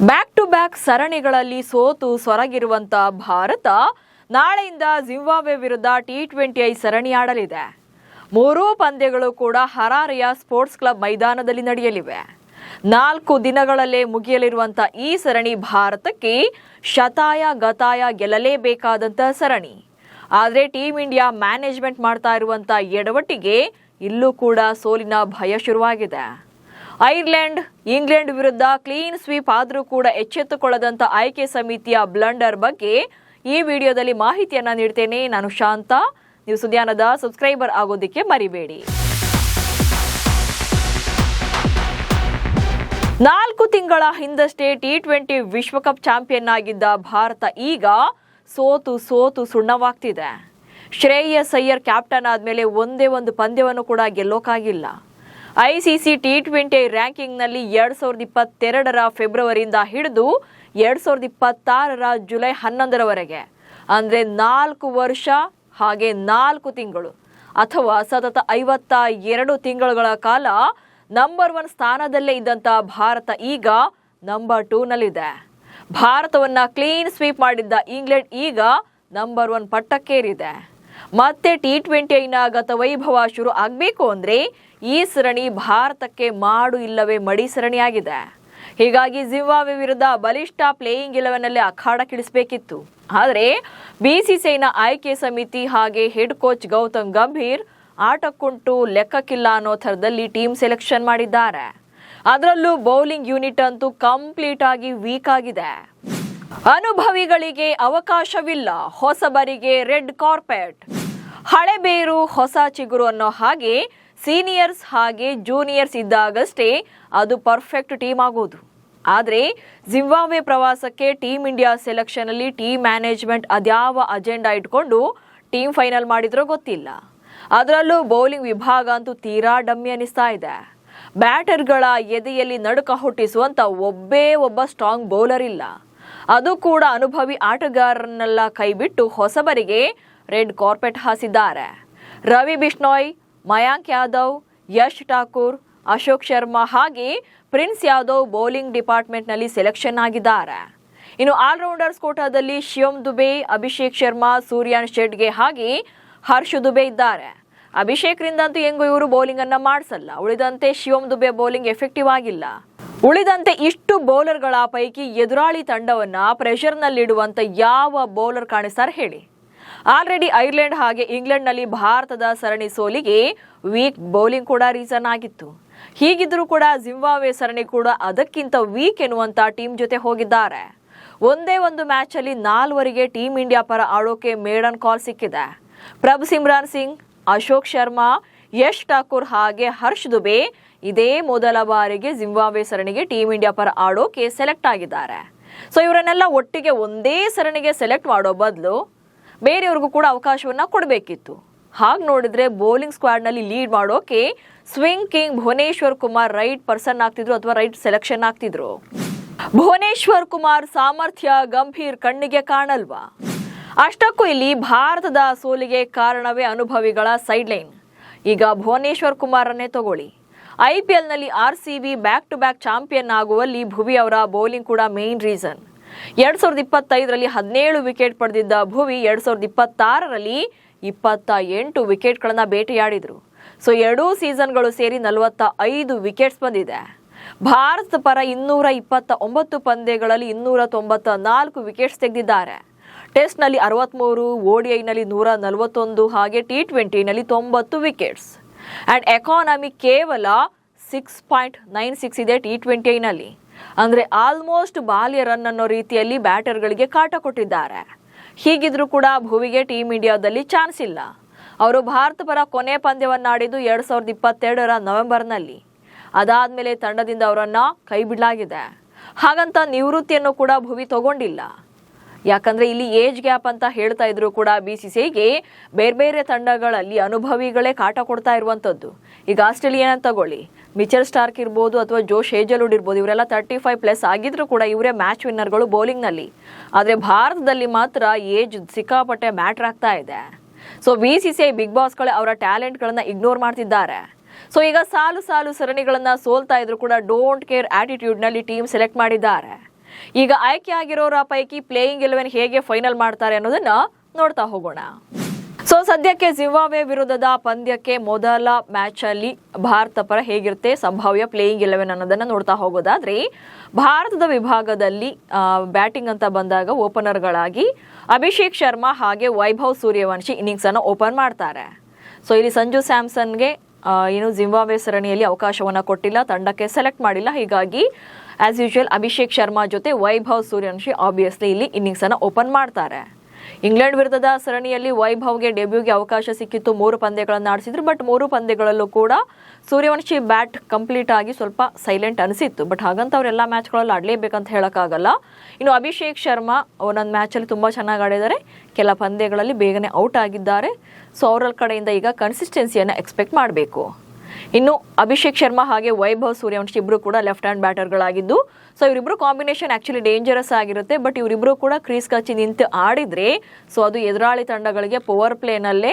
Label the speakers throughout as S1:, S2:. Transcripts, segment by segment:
S1: Back to back ಸರಣಿಗಳಲ್ಲಿ ಸೋತು ಸೊರಗಿರುವಂತ ಭಾರತ ನಾಳೆಯಿಂದ Zimbabwe ವಿರುದ್ಧ T20 ಸರಣಿ ಆಡಲಿದೆ. ಮೂರೂ ಪಂದ್ಯಗಳು ಕೂಡ ಹರಾರೆಯ ಸ್ಪೋರ್ಟ್ಸ್ ಕ್ಲಬ್ ಮೈದಾನದಲ್ಲಿ ನಡೆಯಲಿವೆ. 4 ದಿನಗಳಲ್ಲೇ ಮುಗಿಯಲಿರುವಂತ ಈ ಸರಣಿ ಭಾರತಕ್ಕೆ ಶತಾಯ ಗತಾಯ ಗೆಲ್ಲಲೇಬೇಕಾದಂತ ಸರಣಿ. ಆದರೆ ಟೀಮ್ ಇಂಡಿಯಾ ಮ್ಯಾನೇಜ್ಮೆಂಟ್ ಮಾಡ್ತಾ ಇರುವಂತ ಎಡವಟ್ಟಿಗೆ ಇಲ್ಲೂ ಕೂಡ ಸೋಲಿನ ಭಯ ಶುರುವಾಗಿದೆ. ಐರ್ಲೆಂಡ್, ಇಂಗ್ಲೆಂಡ್ ವಿರುದ್ಧ ಕ್ಲೀನ್ ಸ್ವೀಪ್ ಆದರೂ ಕೂಡ ಎಚ್ಚೆತ್ತುಕೊಳ್ಳದಂತ ಆಯ್ಕೆ ಸಮಿತಿಯ ಬ್ಲಂಡರ್ ಬಗ್ಗೆ ಈ ವಿಡಿಯೋದಲ್ಲಿ ಮಾಹಿತಿಯನ್ನ ನೀಡ್ತೇನೆ. ನಾನು ಶಾಂತ. ನೀವು ಸುದ್ಯಾನದ ಸಬ್ಸ್ಕ್ರೈಬರ್ ಆಗೋದಕ್ಕೆ ಮರಿಬೇಡಿ. 4 ತಿಂಗಳ ಹಿಂದಷ್ಟೇ T20 ವಿಶ್ವಕಪ್ ಚಾಂಪಿಯನ್ ಆಗಿದ್ದ ಭಾರತ ಈಗ ಸೋತು ಸುಣ್ಣವಾಗ್ತಿದೆ. ಶ್ರೇಯಸ್ ಅಯ್ಯರ್ ಕ್ಯಾಪ್ಟನ್ ಆದ್ಮೇಲೆ ಒಂದೇ ಒಂದು ಪಂದ್ಯವನ್ನು ಕೂಡ ಗೆಲ್ಲೋಕಾಗಿಲ್ಲ. ICC T20 ರ್ಯಾಂಕಿಂಗ್ನಲ್ಲಿ 2022ರ ಫೆಬ್ರವರಿಯಿಂದ ಹಿಡಿದು 2026ರ ಜುಲೈ 11ರವರೆಗೆ ಅಂದರೆ 4 ವರ್ಷ ಹಾಗೆ 4 ತಿಂಗಳು ಅಥವಾ ಸತತ 52 ತಿಂಗಳುಗಳ ಕಾಲ ನಂಬರ್ 1 ಸ್ಥಾನದಲ್ಲೇ ಇದ್ದಂಥ ಭಾರತ ಈಗ ನಂಬರ್ 2ನಲ್ಲಿದೆ. ಭಾರತವನ್ನ ಕ್ಲೀನ್ ಸ್ವೀಪ್ ಮಾಡಿದ್ದ ಇಂಗ್ಲೆಂಡ್ ಈಗ ನಂಬರ್ 1 ಪಟ್ಟಕ್ಕೇರಿದೆ. ಮತ್ತೆ T20ನ ಗತ ವೈಭವ ಶುರು ಆಗಬೇಕು ಅಂದ್ರೆ ಈ ಸರಣಿ ಭಾರತಕ್ಕೆ ಮಾಡು ಇಲ್ಲವೇ ಮಡಿ ಸರಣಿಯಾಗಿದೆ. ಹೀಗಾಗಿ ಜಿಂಬಾಬ್ವೆ ವಿರುದ್ಧ ಬಲಿಷ್ಠ ಪ್ಲೇಯಿಂಗ್ 11ನಲ್ಲಿ ಅಖಾಡಕ್ಕಿಳಿಸಬೇಕಿತ್ತು. ಆದರೆ BCCIನ ಆಯ್ಕೆ ಸಮಿತಿ ಹಾಗೆ ಹೆಡ್ ಕೋಚ್ ಗೌತಮ್ ಗಂಭೀರ್ ಆಟಕ್ಕುಂಟು ಲೆಕ್ಕಕ್ಕಿಲ್ಲ ಅನ್ನೋ ಥರದಲ್ಲಿ ಟೀಮ್ ಸೆಲೆಕ್ಷನ್ ಮಾಡಿದ್ದಾರೆ. ಅದರಲ್ಲೂ ಬೌಲಿಂಗ್ ಯೂನಿಟ್ ಅಂತೂ ಕಂಪ್ಲೀಟ್ ಆಗಿ ವೀಕ್ ಆಗಿದೆ. ಅನುಭವಿಗಳಿಗೆ ಅವಕಾಶವಿಲ್ಲ, ಹೊಸಬರಿಗೆ ರೆಡ್ ಕಾರ್ಪೆಟ್. ಹಳೆ ಬೇರು ಹೊಸ ಚಿಗುರು ಅನ್ನೋ ಹಾಗೆ ಸೀನಿಯರ್ಸ್ ಹಾಗೆ ಜೂನಿಯರ್ಸ್ ಇದ್ದಾಗಷ್ಟೇ ಅದು ಪರ್ಫೆಕ್ಟ್ ಟೀಮ್ ಆಗೋದು. ಆದರೆ ಜಿಂಬಾಬ್ವೆ ಪ್ರವಾಸಕ್ಕೆ ಟೀಮ್ ಇಂಡಿಯಾ ಸೆಲೆಕ್ಷನ್ ಅಲ್ಲಿ ಟೀಮ್ ಮ್ಯಾನೇಜ್ಮೆಂಟ್ ಅದ್ಯಾವ ಅಜೆಂಡಾ ಇಟ್ಕೊಂಡು ಟೀಮ್ ಫೈನಲ್ ಮಾಡಿದ್ರೋ ಗೊತ್ತಿಲ್ಲ. ಅದರಲ್ಲೂ ಬೌಲಿಂಗ್ ವಿಭಾಗ ಅಂತೂ ತೀರಾ ಡಮ್ಮಿ ಅನಿಸ್ತಾ ಇದೆ. ಬ್ಯಾಟರ್ಗಳ ಎದೆಯಲ್ಲಿ ನಡುಕ ಹುಟ್ಟಿಸುವಂತ ಒಬ್ಬ ಸ್ಟ್ರಾಂಗ್ ಬೌಲರ್ ಇಲ್ಲ. ಅದು ಕೂಡ ಅನುಭವಿ ಆಟಗಾರರನ್ನೆಲ್ಲ ಕೈಬಿಟ್ಟು ಹೊಸಬರಿಗೆ ರೆಡ್ ಕಾರ್ಪೆಟ್ ಹಾಸಿದ್ದಾರೆ. ರವಿ ಬಿಷ್ಣೋಯ್, ಮಯಾಂಕ್ ಯಾದವ್, ಯಶ್ ಠಾಕೂರ್, ಅಶೋಕ್ ಶರ್ಮಾ ಹಾಗೆ ಪ್ರಿನ್ಸ್ ಯಾದವ್ ಬೌಲಿಂಗ್ ಡಿಪಾರ್ಟ್ಮೆಂಟ್ನಲ್ಲಿ ಸೆಲೆಕ್ಷನ್ ಆಗಿದ್ದಾರೆ. ಇನ್ನು ಆಲ್ರೌಂಡರ್ಸ್ ಕೋಟಾದಲ್ಲಿ ಶಿವಮ್ ದುಬೆ, ಅಭಿಷೇಕ್ ಶರ್ಮಾ, ಸೂರ್ಯಾನ್ ಶೆಟ್ಗೆ ಹಾಗೆ ಹರ್ಷ್ ದುಬೆ ಇದ್ದಾರೆ. ಅಭಿಷೇಕ್ರಿಂದಂತೂ ಹೆಂಗೋ ಇವರು ಬೌಲಿಂಗ್ ಅನ್ನ ಮಾಡಿಸಲ್ಲ. ಉಳಿದಂತೆ ಶಿವಮ್ ದುಬೆ ಬೌಲಿಂಗ್ ಎಫೆಕ್ಟಿವ್ ಆಗಿಲ್ಲ. ಉಳಿದಂತೆ ಇಷ್ಟು ಬೌಲರ್ಗಳ ಪೈಕಿ ಎದುರಾಳಿ ತಂಡವನ್ನ ಪ್ರೆಷರ್ನಲ್ಲಿಡುವಂತ ಯಾವ ಬೌಲರ್ ಕಾಣಿಸ್ತಾರೆ ಹೇಳಿ? ಆಲ್ರೆಡಿ ಐರ್ಲೆಂಡ್ ಹಾಗೆ ಇಂಗ್ಲೆಂಡ್ನಲ್ಲಿ ಭಾರತದ ಸರಣಿ ಸೋಲಿಗೆ ವೀಕ್ ಬೌಲಿಂಗ್ ಕೂಡ ರೀಸನ್ ಆಗಿತ್ತು. ಹೀಗಿದ್ರೂ ಕೂಡ ಜಿಂಬಾಬ್ವೆ ಸರಣಿ ಕೂಡ ಅದಕ್ಕಿಂತ ವೀಕ್ ಎನ್ನುವಂತ ಟೀಮ್ ಜೊತೆ ಹೋಗಿದ್ದಾರೆ. ಒಂದೇ ಒಂದು ಮ್ಯಾಚ್ ಅಲ್ಲಿ 4ವರಿಗೆ ಟೀಮ್ ಇಂಡಿಯಾ ಪರ ಆಡೋಕೆ ಮೇಡನ್ ಕಾಲ್ ಸಿಕ್ಕಿದೆ. ಪ್ರಭ್ ಸಿಮ್ರಾನ್ ಸಿಂಗ್, ಅಶೋಕ್ ಶರ್ಮಾ, ಯಶ್ ಠಾಕೂರ್ ಹಾಗೆ ಹರ್ಷ್ ದುಬೆ ಇದೇ ಮೊದಲ ಬಾರಿಗೆ ಜಿಂಬಾಬ್ವೆ ಸರಣಿಗೆ ಟೀಮ್ ಇಂಡಿಯಾ ಪರ ಆಡೋಕೆ ಸೆಲೆಕ್ಟ್ ಆಗಿದ್ದಾರೆ. ಸೊ ಇವರನ್ನೆಲ್ಲ ಒಟ್ಟಿಗೆ ಒಂದೇ ಸರಣಿಗೆ ಸೆಲೆಕ್ಟ್ ಮಾಡೋ ಬದಲು ಬೇರೆಯವ್ರಿಗೂ ಕೂಡ ಅವಕಾಶವನ್ನ ಕೊಡಬೇಕಿತ್ತು. ಹಾಗೆ ನೋಡಿದ್ರೆ ಬೌಲಿಂಗ್ ಸ್ಕ್ವಾಡ್ನಲ್ಲಿ ಲೀಡ್ ಮಾಡೋಕೆ swing king Bhuvneshwar Kumar right person ಆಗ್ತಿದ್ರು ಅಥವಾ ರೈಟ್ ಸೆಲೆಕ್ಷನ್ ಆಗ್ತಿದ್ರು. ಭುವನೇಶ್ವರ್ ಕುಮಾರ್ ಸಾಮರ್ಥ್ಯ ಗಂಭೀರ್ ಕಣ್ಣಿಗೆ ಕಾಣಲ್ವಾ? ಅಷ್ಟಕ್ಕೂ ಇಲ್ಲಿ ಭಾರತದ ಸೋಲಿಗೆ ಕಾರಣವೇ ಅನುಭವಿಗಳ ಸೈಡ್ ಲೈನ್. ಈಗ ಭುವನೇಶ್ವರ್ ಕುಮಾರನ್ನೇ ತಗೊಳ್ಳಿ. IPLನಲ್ಲಿ RCB back to back champion ಆಗುವಲ್ಲಿ ಭುವಿ ಅವರ ಬೌಲಿಂಗ್ ಕೂಡ ಮೇನ್ ರೀಸನ್. 2025ರಲ್ಲಿ 17 ವಿಕೆಟ್ ಪಡೆದಿದ್ದ ಭುವಿ 2026ರಲ್ಲಿ 28 ವಿಕೆಟ್ಗಳನ್ನ ಬೇಟೆಯಾಡಿದ್ರು. ಸೊ 2 ಸೀಸನ್ಗಳು ಸೇರಿ 45 ವಿಕೆಟ್ಸ್ ಬಂದಿದೆ. ಭಾರತ ಪರ 229 ಪಂದ್ಯಗಳಲ್ಲಿ 294 ವಿಕೆಟ್ಸ್ ತೆಗೆದಿದ್ದಾರೆ. ಟೆಸ್ಟ್ನಲ್ಲಿ 63, ODIನಲ್ಲಿ 141 ಹಾಗೆ T20ನಲ್ಲಿ 90 ವಿಕೆಟ್ಸ್. ಅಂಡ್ ಎಕಾನಮಿ ಕೇವಲ 6.96 ಇದೆ T20ನಲ್ಲಿ. ಅಂದ್ರೆ ಆಲ್ಮೋಸ್ಟ್ ಬಾಲ್ಯ ರನ್ ಅನ್ನೋ ರೀತಿಯಲ್ಲಿ ಬ್ಯಾಟರ್ಗಳಿಗೆ ಕಾಟ ಕೊಟ್ಟಿದ್ದಾರೆ. ಹೀಗಿದ್ರೂ ಕೂಡ ಭುವಿಗೆ ಟೀಮ್ ಇಂಡಿಯಾದಲ್ಲಿ ಚಾನ್ಸ್ ಇಲ್ಲ. ಅವರು ಭಾರತ ಪರ ಕೊನೆ ಪಂದ್ಯವನ್ನಾಡಿದ್ದು 2022ರ ನವೆಂಬರ್ನಲ್ಲಿ. ಅದಾದ್ಮೇಲೆ ತಂಡದಿಂದ ಅವರನ್ನ ಕೈ ಬಿಡಲಾಗಿದೆ. ಹಾಗಂತ ನಿವೃತ್ತಿಯನ್ನು ಕೂಡ ಭುವಿ ತಗೊಂಡಿಲ್ಲ. ಯಾಕಂದ್ರೆ ಇಲ್ಲಿ ಏಜ್ ಗ್ಯಾಪ್ ಅಂತ ಹೇಳ್ತಾ ಇದ್ರು ಕೂಡ BCCIಗೆ ಬೇರೆ ತಂಡಗಳಲ್ಲಿ ಅನುಭವಿಗಳೇ ಕಾಟ ಕೊಡ್ತಾ ಇರುವಂತದ್ದು. ಈಗ ಆಸ್ಟ್ರೇಲಿಯಾನ ತಗೊಳ್ಳಿ, ಮಿಚೆಲ್ ಸ್ಟಾರ್ಕ್ ಇರ್ಬೋದು ಅಥವಾ ಜೋಶ್ ಹೇಜಲ್ವುಡ್ ಇರ್ಬೋದು, ಇವರೆಲ್ಲ 35+ ಆಗಿದ್ರು ಕೂಡ ಇವರೇ ಮ್ಯಾಚ್ ವಿನ್ನರ್ಗಳು ಬೌಲಿಂಗ್ ನಲ್ಲಿ. ಆದ್ರೆ ಭಾರತದಲ್ಲಿ ಮಾತ್ರ ಏಜ್ ಸಿಕ್ಕಾಪಟ್ಟೆ ಮ್ಯಾಟರ್ ಆಗ್ತಾ ಇದೆ. ಸೊ BCCI ಬಿಗ್ ಬಾಸ್ಗಳೇ ಅವರ ಟ್ಯಾಲೆಂಟ್ ಗಳನ್ನ ಇಗ್ನೋರ್ ಮಾಡ್ತಿದ್ದಾರೆ. ಸೊ ಈಗ ಸಾಲು ಸರಣಿಗಳನ್ನ ಸೋಲ್ತಾ ಇದ್ರು ಕೂಡ ಡೋಂಟ್ ಕೇರ್ ಆಟಿಟ್ಯೂಡ್ ನಲ್ಲಿ ಟೀಮ್ ಸೆಲೆಕ್ಟ್ ಮಾಡಿದ್ದಾರೆ. ಈಗ ಆಯ್ಕೆ ಆಗಿರೋರ ಪೈಕಿ ಪ್ಲೇಯಿಂಗ್ 11 ಹೇಗೆ ಫೈನಲ್ ಮಾಡ್ತಾರೆ ಅನ್ನೋದನ್ನ ನೋಡ್ತಾ ಹೋಗೋಣ. ಸೊ ಸದ್ಯಕ್ಕೆ ಜಿಂಬಾಬ್ವೆ ವಿರುದ್ಧದ ಪಂದ್ಯಕ್ಕೆ ಮೊದಲ ಮ್ಯಾಚ್ ಅಲ್ಲಿ ಭಾರತ ಪರ ಹೇಗಿರುತ್ತೆ ಸಂಭಾವ್ಯ ಪ್ಲೇಯಿಂಗ್ 11 ಅನ್ನೋದನ್ನ ನೋಡ್ತಾ ಹೋಗೋದಾದ್ರೆ, ಭಾರತದ ವಿಭಾಗದಲ್ಲಿ ಬ್ಯಾಟಿಂಗ್ ಅಂತ ಬಂದಾಗ ಓಪನರ್ಗಳಾಗಿ ಅಭಿಷೇಕ್ ಶರ್ಮಾ ಹಾಗೆ ವೈಭವ್ ಸೂರ್ಯವಂಶಿ ಇನ್ನಿಂಗ್ಸ್ ಅನ್ನು ಓಪನ್ ಮಾಡ್ತಾರೆ. ಸೊ ಇಲ್ಲಿ ಸಂಜು ಸ್ಯಾಮ್ಸನ್ಗೆ ಏನು ಜಿಂಬಾಬ್ವೆ ಸರಣಿಯಲ್ಲಿ ಅವಕಾಶವನ್ನ ಕೊಟ್ಟಿಲ್ಲ, ತಂಡಕ್ಕೆ ಸೆಲೆಕ್ಟ್ ಮಾಡಿಲ್ಲ. ಹೀಗಾಗಿ ಆಸ್ ಯೂಶುವಲ್ ಅಭಿಷೇಕ್ ಶರ್ಮಾ ಜೊತೆ ವೈಭವ್ ಸೂರ್ಯವಂಶಿ ಆಬ್ವಿಯಸ್ಲಿ ಇಲ್ಲಿ ಇನ್ನಿಂಗ್ಸ್ ಅನ್ನು ಓಪನ್ ಮಾಡ್ತಾರೆ. ಇಂಗ್ಲೆಂಡ್ ವಿರುದ್ಧದ ಸರಣಿಯಲ್ಲಿ ವೈಭವ್ಗೆ ಡೆಬ್ಯೂಗೆ ಅವಕಾಶ ಸಿಕ್ಕಿತ್ತು, 3 ಪಂದ್ಯಗಳನ್ನು ಆಡಿಸಿದ್ರು. ಬಟ್ 3 ಪಂದ್ಯಗಳಲ್ಲೂ ಕೂಡ ಸೂರ್ಯವಂಶಿ ಬ್ಯಾಟ್ ಕಂಪ್ಲೀಟ್ ಆಗಿ ಸ್ವಲ್ಪ ಸೈಲೆಂಟ್ ಅನಿಸಿತ್ತು. ಬಟ್ ಹಾಗಂತ ಅವರೆಲ್ಲ ಮ್ಯಾಚ್ಗಳಲ್ಲಿ ಆಡಲೇಬೇಕಂತ ಹೇಳೋಕ್ಕಾಗಲ್ಲ. ಇನ್ನು ಅಭಿಷೇಕ್ ಶರ್ಮಾ ಒಂದೊಂದು ಮ್ಯಾಚಲ್ಲಿ ತುಂಬ ಚೆನ್ನಾಗಿ ಆಡಿದ್ದಾರೆ, ಕೆಲ ಪಂದ್ಯಗಳಲ್ಲಿ ಬೇಗನೆ ಔಟ್ ಆಗಿದ್ದಾರೆ. ಸೊ ಅವರ ಕಡೆಯಿಂದ ಈಗ ಕನ್ಸಿಸ್ಟೆನ್ಸಿಯನ್ನು ಎಕ್ಸ್ಪೆಕ್ಟ್ ಮಾಡಬೇಕು. ಇನ್ನು ಅಭಿಷೇಕ್ ಶರ್ಮಾ ಹಾಗೆ ವೈಭವ್ ಸೂರ್ಯವಂಶಿ ಇಬ್ರು ಕೂಡ ಲೆಫ್ಟ್ ಹ್ಯಾಂಡ್ ಬ್ಯಾಟರ್ಗಳಾಗಿದ್ದು, ಸೊ ಇವರಿಬ್ರು ಕಾಂಬಿನೇಷನ್ ಆಕ್ಚುಲಿ ಡೇಂಜರಸ್ ಆಗಿರುತ್ತೆ. ಬಟ್ ಇವರಿಬ್ರು ಕೂಡ ಕ್ರೀಸ್ ಕಚ್ಚಿ ನಿಂತು ಆಡಿದ್ರೆ ಸೊ ಅದು ಎದುರಾಳಿ ತಂಡಗಳಿಗೆ ಪವರ್ ಪ್ಲೇನಲ್ಲೇ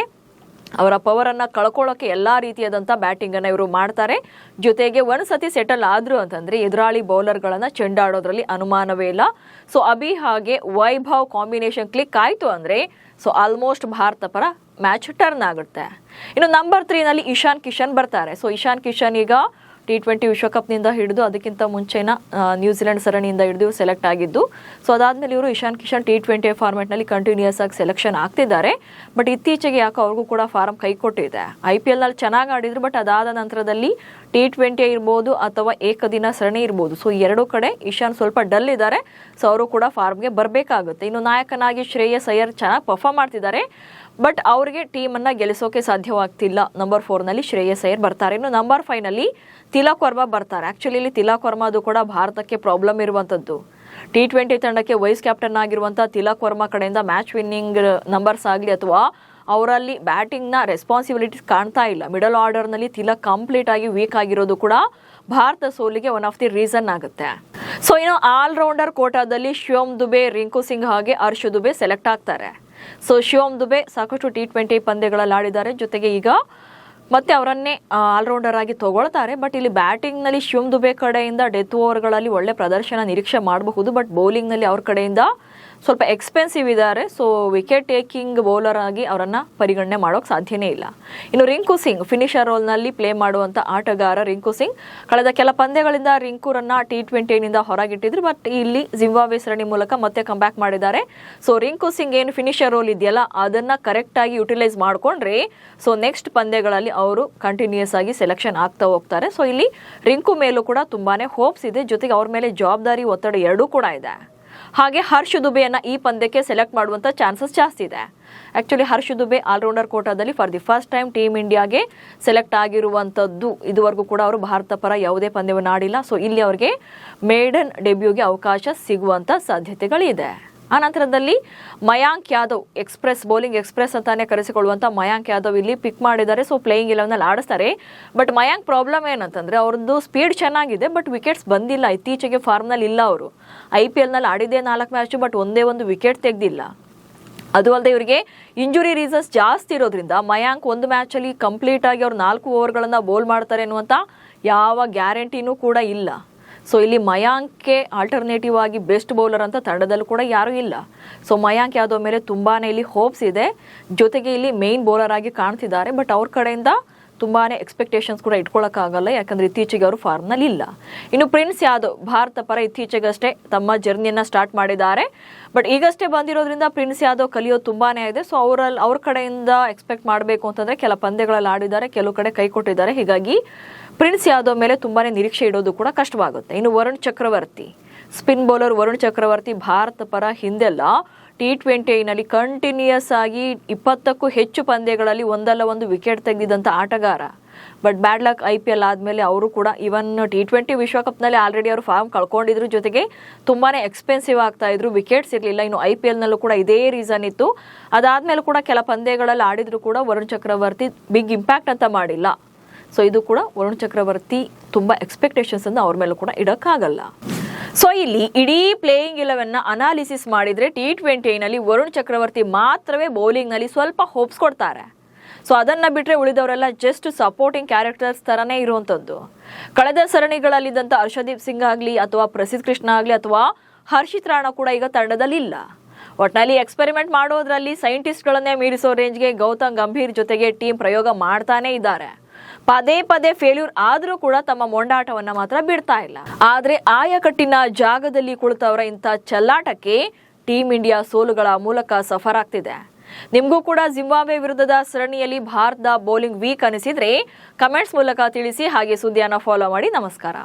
S1: ಅವರ ಪವರ್ ಅನ್ನ ಕಳ್ಕೊಳ್ಳೋಕೆ ಎಲ್ಲಾ ರೀತಿಯಾದಂಥ ಬ್ಯಾಟಿಂಗ್ ಅನ್ನ ಇವರು ಮಾಡ್ತಾರೆ. ಜೊತೆಗೆ ಒಂದ್ಸತಿ ಸೆಟಲ್ ಆದ್ರು ಅಂತಂದ್ರೆ ಎದುರಾಳಿ ಬೌಲರ್ಗಳನ್ನ ಚೆಂಡಾಡೋದ್ರಲ್ಲಿ ಅನುಮಾನವೇ ಇಲ್ಲ. ಸೊ ಅಭಿ ಹಾಗೆ ವೈಭವ್ ಕಾಂಬಿನೇಷನ್ ಕ್ಲಿಕ್ ಆಯ್ತು ಅಂದ್ರೆ ಸೊ ಆಲ್ಮೋಸ್ಟ್ ಭಾರತ ಪರ ಮ್ಯಾಚ್ ಟರ್ನ್ ಆಗುತ್ತೆ. ಇನ್ನು ನಂಬರ್ 3 ನಲ್ಲಿ ಇಶಾನ್ ಕಿಶನ್ ಬರ್ತಾರೆ. ಸೊ ಇಶಾನ್ ಕಿಶನ್ ಈಗ T20 ವಿಶ್ವಕಪ್ನಿಂದ ಹಿಡಿದು ಅದಕ್ಕಿಂತ ಮುಂಚೆನ ನ್ಯೂಜಿಲೆಂಡ್ ಸರಣಿಯಿಂದ ಹಿಡಿದು ಸೆಲೆಕ್ಟ್ ಆಗಿದ್ದು. ಸೊ ಅದಾದ್ಮೇಲೆ ಇವರು ಇಶಾನ್ ಕಿಶನ್ T20 ಫಾರ್ಮೆಟ್ನಲ್ಲಿ ಕಂಟಿನ್ಯೂಸ್ ಆಗಿ ಸೆಲೆಕ್ಷನ್ ಆಗ್ತಿದ್ದಾರೆ. ಬಟ್ ಇತ್ತೀಚೆಗೆ ಯಾಕೆ ಅವ್ರಿಗೂ ಕೂಡ ಫಾರ್ಮ್ ಕೈ ಕೊಟ್ಟಿದೆ. IPL ನಲ್ಲಿ ಚೆನ್ನಾಗಿ ಆಡಿದ್ರು, ಬಟ್ ಅದಾದ ನಂತರದಲ್ಲಿ T20 ಇರ್ಬೋದು ಅಥವಾ ಏಕದಿನ ಸರಣಿ ಇರ್ಬೋದು, ಸೊ ಎರಡೂ ಕಡೆ ಇಶಾನ್ ಸ್ವಲ್ಪ ಡಲ್ ಇದ್ದಾರೆ. ಸೊ ಅವರು ಕೂಡ ಫಾರ್ಮ್ಗೆ ಬರಬೇಕಾಗುತ್ತೆ. ಇನ್ನು ನಾಯಕನಾಗಿ ಶ್ರೇಯಸ್ ಅಯ್ಯರ್ ಚೆನ್ನಾಗಿ ಪರ್ಫಾರ್ಮ್ ಮಾಡ್ತಿದ್ದಾರೆ, ಬಟ್ ಅವರಿಗೆ ಟೀಮನ್ನು ಗೆಲ್ಲಿಸೋಕೆ ಸಾಧ್ಯವಾಗ್ತಿಲ್ಲ. ನಂಬರ್ 4 ನಲ್ಲಿ ಶ್ರೇಯಸ್ ಅಯ್ಯರ್ ಬರ್ತಾರೆ. ಇನ್ನು ನಂಬರ್ 5 ನಲ್ಲಿ ತಿಲಕ್ ವರ್ಮಾ ಬರ್ತಾರೆ. ಆಕ್ಚುಲಿ ಇಲ್ಲಿ ತಿಲಕ್ ವರ್ಮಾ ಅದು ಕೂಡ ಭಾರತಕ್ಕೆ ಪ್ರಾಬ್ಲಮ್ ಇರುವಂಥದ್ದು. T20 ತಂಡಕ್ಕೆ ವೈಸ್ ಕ್ಯಾಪ್ಟನ್ ಆಗಿರುವಂಥ ತಿಲಕ್ ವರ್ಮಾ ಕಡೆಯಿಂದ ಮ್ಯಾಚ್ ವಿನ್ನಿಂಗ್ ನಂಬರ್ಸ್ ಆಗಲಿ ಅಥವಾ ಅವರಲ್ಲಿ ಬ್ಯಾಟಿಂಗ್ನ ರೆಸ್ಪಾನ್ಸಿಬಿಲಿಟೀಸ್ ಕಾಣ್ತಾ ಇಲ್ಲ. ಮಿಡಲ್ ಆರ್ಡರ್ನಲ್ಲಿ ತಿಲಕ್ ಕಂಪ್ಲೀಟ್ ಆಗಿ ವೀಕ್ ಆಗಿರೋದು ಕೂಡ ಭಾರತ ಸೋಲಿಗೆ ಒನ್ ಆಫ್ ದಿ ರೀಸನ್ ಆಗುತ್ತೆ. ಸೊ ಇನ್ನು ಆಲ್ರೌಂಡರ್ ಕೋಟಾದಲ್ಲಿ ಶಿವಮ್ ದುಬೆ, ರಿಂಕು ಸಿಂಗ್ ಹಾಗೆ ಹರ್ಷ್ ದುಬೆ ಸೆಲೆಕ್ಟ್ ಆಗ್ತಾರೆ. ಸೊ ಶಿವಮ್ ದುಬೆ ಸಾಕಷ್ಟು T20 ಪಂದ್ಯಗಳಲ್ಲಿ ಆಡಿದ್ದಾರೆ, ಜೊತೆಗೆ ಈಗ ಮತ್ತೆ ಅವರನ್ನೇ ಆಲ್ರೌಂಡರ್ ಆಗಿ ತಗೊಳ್ತಾರೆ. ಬಟ್ ಇಲ್ಲಿ ಬ್ಯಾಟಿಂಗ್ ನಲ್ಲಿ ಶಿವಮ್ ದುಬೆ ಕಡೆಯಿಂದ ಡೆತ್ ಓವರ್ಗಳಲ್ಲಿ ಒಳ್ಳೆ ಪ್ರದರ್ಶನ ನಿರೀಕ್ಷೆ ಮಾಡಬಹುದು. ಬಟ್ ಬೌಲಿಂಗ್ ನಲ್ಲಿ ಅವ್ರ ಕಡೆಯಿಂದ ಸ್ವಲ್ಪ ಎಕ್ಸ್ಪೆನ್ಸಿವ್ ಇದ್ದಾರೆ. ಸೊ ವಿಕೆಟ್ ಟೇಕಿಂಗ್ ಬೌಲರ್ ಆಗಿ ಅವರನ್ನ ಪರಿಗಣನೆ ಮಾಡೋಕೆ ಸಾಧ್ಯನೇ ಇಲ್ಲ. ಇನ್ನು ರಿಂಕು ಸಿಂಗ್ ಫಿನಿಶರ್ ರೋಲ್ ನಲ್ಲಿ ಪ್ಲೇ ಮಾಡುವಂತ ಆಟಗಾರ ರಿಂಕು ಸಿಂಗ್ ಕಳೆದ ಕೆಲ ಪಂದ್ಯಗಳಿಂದ ರಿಂಕುರನ್ನ T20 ನಿಂದ ಹೊರಗಿಟ್ಟಿದ್ರು. ಬಟ್ ಇಲ್ಲಿ ಜಿಂಬಾಬ್ವೆ ಸರಣಿ ಮೂಲಕ ಮತ್ತೆ ಕಂಬ್ಯಾಕ್ ಮಾಡಿದ್ದಾರೆ. ಸೊ ರಿಂಕು ಸಿಂಗ್ ಏನು ಫಿನಿಶರ್ ರೋಲ್ ಇದೆಯಲ್ಲ ಅದನ್ನ ಕರೆಕ್ಟ್ ಆಗಿ ಯುಟಿಲೈಸ್ ಮಾಡ್ಕೊಂಡ್ರೆ ಸೊ ನೆಕ್ಸ್ಟ್ ಪಂದ್ಯಗಳಲ್ಲಿ ಅವರು ಕಂಟಿನ್ಯೂಸ್ ಆಗಿ ಸೆಲೆಕ್ಷನ್ ಆಗ್ತಾ ಹೋಗ್ತಾರೆ. ಸೊ ಇಲ್ಲಿ ರಿಂಕು ಮೇಲೂ ಕೂಡ ತುಂಬಾನೇ ಹೋಪ್ಸ್ ಇದೆ, ಜೊತೆಗೆ ಅವ್ರ ಮೇಲೆ ಜವಾಬ್ದಾರಿ ಒತ್ತಡ ಎರಡೂ ಕೂಡ ಇದೆ. ಹಾಗೆ ಹರ್ಷ್ ದುಬೆಯನ್ನ ಈ ಪಂದ್ಯಕ್ಕೆ ಸೆಲೆಕ್ಟ್ ಮಾಡುವಂತ ಚಾನ್ಸಸ್ ಜಾಸ್ತಿ ಇದೆ. ಆಕ್ಚುಲಿ ಹರ್ಷ್ ದುಬೆ ಆಲ್ರೌಂಡರ್ ಕೋಟಾದಲ್ಲಿ for the first time team ಇಂಡಿಯಾಗೆ ಸೆಲೆಕ್ಟ್ ಆಗಿರುವಂತದ್ದು. ಇದುವರೆಗೂ ಕೂಡ ಅವರು ಭಾರತ ಪರ ಯಾವುದೇ ಪಂದ್ಯವನ್ನು ಆಡಿಲ್ಲ. ಸೊ ಇಲ್ಲಿ ಅವರಿಗೆ ಮೇಡನ್ ಡೆಬ್ಯೂಗೆ ಅವಕಾಶ ಸಿಗುವಂತ ಸಾಧ್ಯತೆಗಳಿದೆ. ಆ ನಂತರದಲ್ಲಿ ಮಯಾಂಕ್ ಯಾದವ್ ಬೌಲಿಂಗ್ ಎಕ್ಸ್ಪ್ರೆಸ್ ಅಂತಾನೆ ಕರೆಸಿಕೊಳ್ಳುವಂತ ಮಯಾಂಕ್ ಯಾದವ್ ಇಲ್ಲಿ ಪಿಕ್ ಮಾಡಿದ್ದಾರೆ. ಸೊ ಪ್ಲೇಯಿಂಗ್ 11 ಆಡಿಸ್ತಾರೆ. ಬಟ್ ಮಯಾಂಕ್ ಪ್ರಾಬ್ಲಮ್ ಏನಂತಂದ್ರೆ ಅವ್ರದ್ದು ಸ್ಪೀಡ್ ಚೆನ್ನಾಗಿದೆ, ಬಟ್ ವಿಕೆಟ್ಸ್ ಬಂದಿಲ್ಲ. ಇತ್ತೀಚೆಗೆ ಫಾರ್ಮ್ ನಲ್ಲಿ ಇಲ್ಲ. ಅವರು IPL ನಲ್ಲಿ ಆಡಿದ್ದೇ 4 ಮ್ಯಾಚ್, ಬಟ್ ಒಂದೇ ಒಂದು ವಿಕೆಟ್ ತೆಗೆದಿಲ್ಲ. ಅದು ಅಲ್ಲದೆ ಇವರಿಗೆ ಇಂಜುರಿ ರೀಸನ್ಸ್ ಜಾಸ್ತಿ ಇರೋದ್ರಿಂದ ಮಯಾಂಕ್ ಒಂದು ಮ್ಯಾಚ್ ಅಲ್ಲಿ ಕಂಪ್ಲೀಟ್ ಆಗಿ ಅವ್ರು 4 ಓವರ್ಗಳನ್ನ ಬೌಲ್ ಮಾಡ್ತಾರೆ ಅನ್ನುವಂತ ಯಾವ ಗ್ಯಾರಂಟಿನೂ ಕೂಡ ಇಲ್ಲ. ಸೊ ಇಲ್ಲಿ ಮಯಾಂಕ್ಗೆ ಆಲ್ಟರ್ನೇಟಿವ್ ಆಗಿ ಬೆಸ್ಟ್ ಬೌಲರ್ ಅಂತ ತಂಡದಲ್ಲೂ ಕೂಡ ಯಾರೂ ಇಲ್ಲ. ಸೊ ಮಯಾಂಕ್ ಯಾದವ್ ಮೇಲೆ ತುಂಬಾನೇ ಇಲ್ಲಿ ಹೋಪ್ಸ್ ಇದೆ, ಜೊತೆಗೆ ಇಲ್ಲಿ ಮೇನ್ ಬೌಲರ್ ಆಗಿ ಕಾಣ್ತಿದ್ದಾರೆ. ಬಟ್ ಅವ್ರ ಕಡೆಯಿಂದ ತುಂಬಾನೇ ಎಕ್ಸ್ಪೆಕ್ಟೇಷನ್ಸ್ ಕೂಡ ಇಟ್ಕೊಳ್ಳೋಕ್ಕಾಗಲ್ಲ, ಯಾಕಂದ್ರೆ ಇತ್ತೀಚೆಗೆ ಅವರು ಫಾರ್ಮ್ನಲ್ಲಿ ಇಲ್ಲ. ಇನ್ನು ಪ್ರಿನ್ಸ್ ಯಾದವ್ ಭಾರತ ಪರ ಇತ್ತೀಚೆಗಷ್ಟೇ ತಮ್ಮ ಜರ್ನಿಯನ್ನ ಸ್ಟಾರ್ಟ್ ಮಾಡಿದ್ದಾರೆ. ಬಟ್ ಈಗಷ್ಟೇ ಬಂದಿರೋದ್ರಿಂದ ಪ್ರಿನ್ಸ್ ಯಾದವ್ ಕಲಿಯೋದು ತುಂಬಾನೇ ಇದೆ. ಸೊ ಅವ್ರ ಕಡೆಯಿಂದ ಎಕ್ಸ್ಪೆಕ್ಟ್ ಮಾಡಬೇಕು ಅಂತಂದ್ರೆ ಕೆಲ ಪಂದ್ಯಗಳಲ್ಲಿ ಆಡಿದ್ದಾರೆ, ಕೆಲವು ಕಡೆ ಕೈ ಕೊಟ್ಟಿದ್ದಾರೆ. ಹೀಗಾಗಿ ಪ್ರಿನ್ಸ್ ಯಾದವ್ ಮೇಲೆ ತುಂಬಾನೇ ನಿರೀಕ್ಷೆ ಇಡೋದು ಕೂಡ ಕಷ್ಟವಾಗುತ್ತೆ. ಇನ್ನು ವರುಣ್ ಚಕ್ರವರ್ತಿ ಸ್ಪಿನ್ ಬೌಲರ್ ವರುಣ್ ಚಕ್ರವರ್ತಿ ಭಾರತ ಪರ ಹಿಂದೆಲ್ಲ T20 ನಲ್ಲಿ ಕಂಟಿನ್ಯೂಸ್ ಆಗಿ 20ಕ್ಕೂ ಹೆಚ್ಚು ಪಂದ್ಯಗಳಲ್ಲಿ ಒಂದಲ್ಲ ಒಂದು ವಿಕೆಟ್ ತೆಗೆದಿದ್ದಂಥ ಆಟಗಾರ. ಬಟ್ ಬ್ಯಾಡ್ ಲಕ್ IPL ಆದಮೇಲೆ ಅವರು ಕೂಡ ಇವನ್ T20 ವಿಶ್ವಕಪ್ನಲ್ಲಿ ಆಲ್ರೆಡಿ ಅವರು ಫಾರ್ಮ್ ಕಳ್ಕೊಂಡಿದ್ರು, ಜೊತೆಗೆ ತುಂಬಾನೇ ಎಕ್ಸ್ಪೆನ್ಸಿವ್ ಆಗ್ತಾ ಇದ್ರು, ವಿಕೆಟ್ಸ್ ಇರಲಿಲ್ಲ. ಇನ್ನು IPL ನಲ್ಲೂ ಕೂಡ ಇದೇ ರೀಸನ್ ಇತ್ತು. ಅದಾದ್ಮೇಲೆ ಕೂಡ ಕೆಲ ಪಂದ್ಯಗಳಲ್ಲಿ ಆಡಿದ್ರು ಕೂಡ ವರುಣ್ ಚಕ್ರವರ್ತಿ ಬಿಗ್ ಇಂಪ್ಯಾಕ್ಟ್ ಅಂತ ಮಾಡಿಲ್ಲ. ಸೊ ಇದು ಕೂಡ ವರುಣ್ ಚಕ್ರವರ್ತಿ ತುಂಬಾ ಎಕ್ಸ್ಪೆಕ್ಟೇಷನ್ಸ್ ಅನ್ನು ಅವ್ರ ಮೇಲೂ ಕೂಡ ಇಡಕ್ಕಾಗಲ್ಲ. ಸೊ ಇಲ್ಲಿ ಇಡೀ ಪ್ಲೇಯಿಂಗ್ 11 ಅನಾಲಿಸಿಸ್ ಮಾಡಿದ್ರೆ T20 ನಲ್ಲಿ ವರುಣ್ ಚಕ್ರವರ್ತಿ ಮಾತ್ರವೇ ಬೌಲಿಂಗ್ ನಲ್ಲಿ ಸ್ವಲ್ಪ ಹೋಪ್ಸ್ ಕೊಡ್ತಾರೆ. ಸೊ ಅದನ್ನ ಬಿಟ್ರೆ ಉಳಿದವರೆಲ್ಲ ಜಸ್ಟ್ ಸಪೋರ್ಟಿಂಗ್ ಕ್ಯಾರೆಕ್ಟರ್ಸ್ ತರನೇ ಇರುವಂತದ್ದು. ಕಳೆದ ಸರಣಿಗಳಲ್ಲಿದ್ದಂತ ಹರ್ಷದೀಪ್ ಸಿಂಗ್ ಆಗ್ಲಿ ಅಥವಾ ಪ್ರಸಿದ್ಧ ಕೃಷ್ಣ ಆಗ್ಲಿ ಅಥವಾ ಹರ್ಷಿತ್ ರಾಣಾ ಕೂಡ ಈಗ ತಂಡದಲ್ಲಿಲ್ಲ. ಒಟ್ನಲ್ಲಿ ಎಕ್ಸ್ಪೆರಿಮೆಂಟ್ ಮಾಡೋದ್ರಲ್ಲಿ ಸೈಂಟಿಸ್ಟ್ಗಳನ್ನೇ ಮೀರಿಸೋ ರೇಂಜ್ಗೆ ಗೌತಮ್ ಗಂಭೀರ್ ಜೊತೆಗೆ ಟೀಮ್ ಪ್ರಯೋಗ ಮಾಡ್ತಾನೆ ಇದ್ದಾರೆ. ಪದೇ ಪದೇ ಫೇಲ್ಯೂರ್ ಆದ್ರೂ ಕೂಡ ತಮ್ಮ ಮೊಂಡಾಟವನ್ನ ಮಾತ್ರ ಬಿಡ್ತಾ ಇಲ್ಲ. ಆದ್ರೆ ಆಯಕಟ್ಟಿನ ಜಾಗದಲ್ಲಿ ಕುಳಿತವರ ಇಂಥ ಚೆಲ್ಲಾಟಕ್ಕೆ ಟೀಮ್ ಇಂಡಿಯಾ ಸೋಲುಗಳ ಮೂಲಕ ಸಫರ್ ಆಗ್ತಿದೆ. ನಿಮಗೂ ಕೂಡ ಜಿಂಬಾಬ್ವೆ ವಿರುದ್ಧದ ಸರಣಿಯಲ್ಲಿ ಭಾರತದ ಬೌಲಿಂಗ್ ವೀಕ್ ಅನಿಸಿದ್ರೆ ಕಮೆಂಟ್ಸ್ ಮೂಲಕ ತಿಳಿಸಿ. ಹಾಗೆ ಸುದ್ದಿಯನ್ನು ಫಾಲೋ ಮಾಡಿ. ನಮಸ್ಕಾರ.